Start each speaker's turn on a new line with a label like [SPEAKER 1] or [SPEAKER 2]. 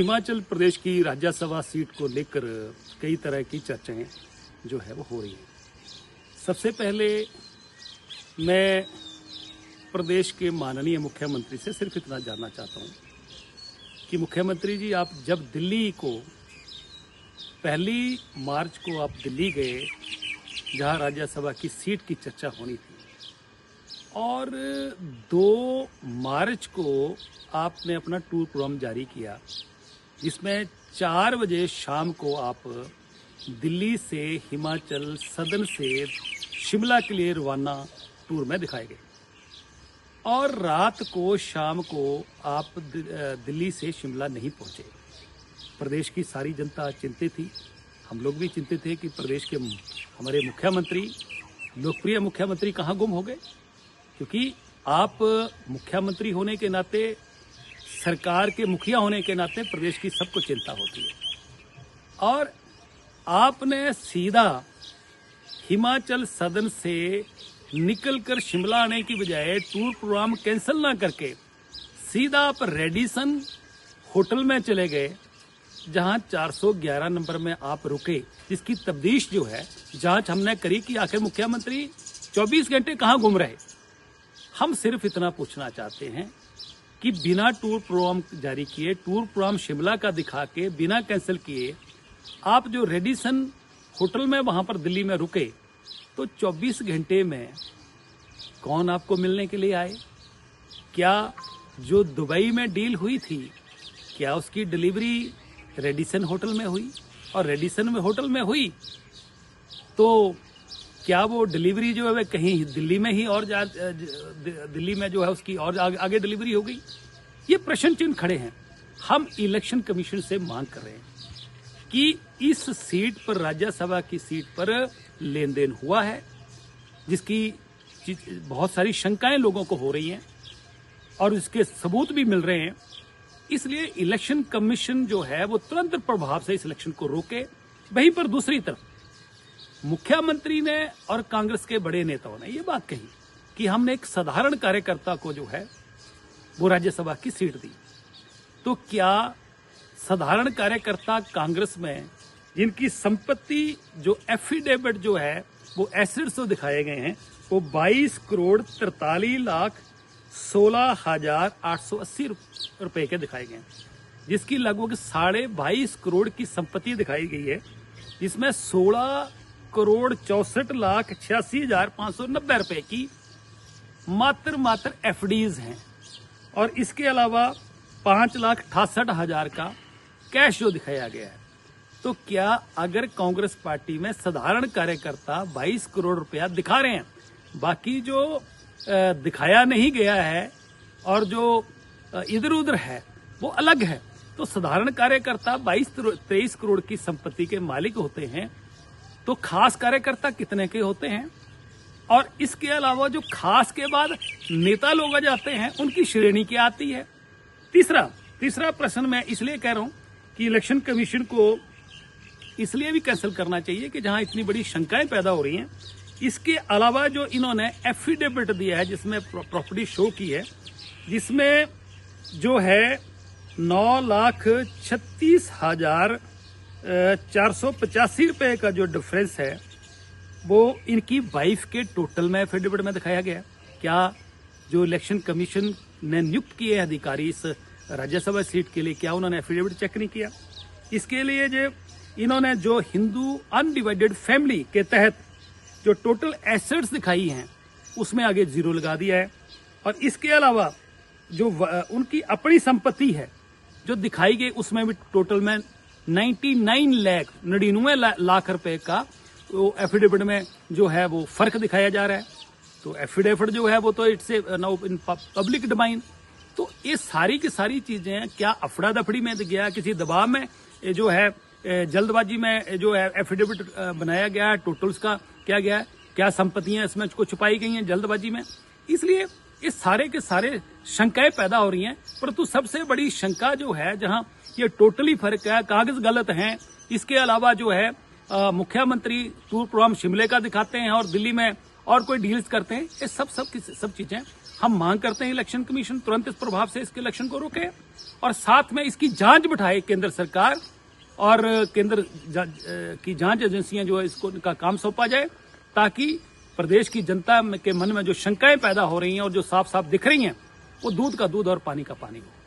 [SPEAKER 1] हिमाचल प्रदेश की राज्यसभा सीट को लेकर कई तरह की चर्चाएं जो है वो हो रही हैं। सबसे पहले मैं प्रदेश के माननीय मुख्यमंत्री से सिर्फ इतना जानना चाहता हूं कि मुख्यमंत्री जी, आप जब दिल्ली को 1 मार्च को आप दिल्ली गए जहां राज्यसभा की सीट की चर्चा होनी थी, और 2 मार्च को आपने अपना टूर प्रोग्राम जारी किया जिसमें 4 बजे शाम को आप दिल्ली से हिमाचल सदन से शिमला के लिए रवाना टूर में दिखाए गए, और रात को शाम को आप दिल्ली से शिमला नहीं पहुंचे। प्रदेश की सारी जनता चिंतित थी, हम लोग भी चिंतित थे कि प्रदेश के हमारे मुख्यमंत्री, लोकप्रिय मुख्यमंत्री कहाँ गुम हो गए, क्योंकि आप मुख्यमंत्री होने के नाते, सरकार के मुखिया होने के नाते प्रदेश की सबको चिंता होती है। और आपने सीधा हिमाचल सदन से निकलकर शिमला आने की बजाय टूर प्रोग्राम कैंसिल ना करके सीधा आप रेडिसन होटल में चले गए, जहां 411 नंबर में आप रुके, जिसकी तफ्तीश जो है जांच हमने करी कि आखिर मुख्यमंत्री 24 घंटे कहां घूम रहे। हम सिर्फ इतना पूछना चाहते हैं कि बिना टूर प्रोग्राम जारी किए, टूर प्रोग्राम शिमला का दिखा के बिना कैंसिल किए, आप जो रेडिसन होटल में वहां पर दिल्ली में रुके, तो 24 घंटे में कौन आपको मिलने के लिए आए? क्या जो दुबई में डील हुई थी, क्या उसकी डिलीवरी रेडिसन होटल में हुई? और रेडिसन में होटल में हुई तो क्या वो डिलीवरी जो है वह कहीं दिल्ली में ही और दिल्ली में जो है उसकी और आगे डिलीवरी हो गई? ये प्रश्न चिन्ह खड़े हैं। हम इलेक्शन कमीशन से मांग कर रहे हैं कि इस सीट पर, राज्यसभा की सीट पर लेन देन हुआ है, जिसकी बहुत सारी शंकाएं लोगों को हो रही हैं और इसके सबूत भी मिल रहे हैं। इसलिए इलेक्शन कमीशन जो है वो तुरंत प्रभाव से इस इलेक्शन को रोके। वहीं पर दूसरी तरफ मुख्यमंत्री ने और कांग्रेस के बड़े नेताओं ने ये बात कही कि हमने एक साधारण कार्यकर्ता को जो है वो राज्यसभा की सीट दी। तो क्या साधारण कार्यकर्ता कांग्रेस में, जिनकी संपत्ति जो एफिडेविट जो है वो एसेट्स जो दिखाए गए हैं वो 22 करोड़ 43 लाख 16,880 रुपए के दिखाए गए हैं, जिसकी लगभग 22.5 करोड़ की संपत्ति दिखाई गई है, जिसमें 16 करोड़ 64 लाख 86,590 रुपए की मात्र एफडीज हैं, और इसके अलावा 5,68,000 का कैश जो दिखाया गया है। तो क्या अगर कांग्रेस पार्टी में साधारण कार्यकर्ता 22 करोड़ रुपया दिखा रहे हैं, बाकी जो दिखाया नहीं गया है और जो इधर उधर है वो अलग है, तो साधारण कार्यकर्ता 22-23 करोड़ की संपत्ति के मालिक होते हैं, तो खास कार्यकर्ता कितने के होते हैं? और इसके अलावा जो खास के बाद नेता लोग आ जाते हैं, उनकी श्रेणी क्या आती है? तीसरा प्रश्न मैं इसलिए कह रहा हूं कि इलेक्शन कमीशन को इसलिए भी कैंसिल करना चाहिए कि जहां इतनी बड़ी शंकाएं पैदा हो रही हैं, इसके अलावा जो इन्होंने एफिडेविट दिया है जिसमें प्रॉपर्टी शो की है, जिसमें जो है 9,36,485 रुपए का जो डिफरेंस है वो इनकी वाइफ के टोटल में एफिडेविट में दिखाया गया। क्या जो इलेक्शन कमीशन ने नियुक्त किए अधिकारी इस राज्यसभा सीट के लिए, क्या उन्होंने एफिडेविट चेक नहीं किया? इसके लिए जो इन्होंने जो हिंदू अनडिवाइडेड फैमिली के तहत जो टोटल एसेट्स दिखाई हैं उसमें आगे 0 लगा दिया है, और इसके अलावा जो उनकी अपनी संपत्ति है जो दिखाई गई उसमें भी टोटल में 99 लाख रुपए का वो एफिडेविट में जो है वो फर्क दिखाया जा रहा है। तो एफिडेविट जो है वो तो it's now in public domain. तो ये सारी की सारी चीजें क्या अफड़ा दफड़ी में गया, किसी दबाव में जो है जल्दबाजी में जो है एफिडेविट बनाया गया है, टोटल्स का क्या गया है, क्या संपत्तियां इसमें कुछ छुपाई गई हैं जल्दबाजी में? इसलिए ये सारे के सारे शंकाएं पैदा हो रही हैं। परंतु सबसे बड़ी शंका जो है, जहां ये टोटली फर्क है, कागज गलत हैं, इसके अलावा जो है मुख्यमंत्री टूर प्रोग्राम शिमले का दिखाते हैं और दिल्ली में और कोई डील्स करते हैं, ये सब चीजें हम मांग करते हैं इलेक्शन कमीशन तुरंत इस प्रभाव से इसके इलेक्शन को रोके और साथ में इसकी जांच बिठाए केंद्र सरकार और केंद्र की जांच एजेंसियां जो है इसको इनका काम सौंपा जाए, ताकि प्रदेश की जनता के मन में जो शंकाएं पैदा हो रही हैं और जो साफ साफ दिख रही हैं वो दूध का दूध और पानी का पानी हो।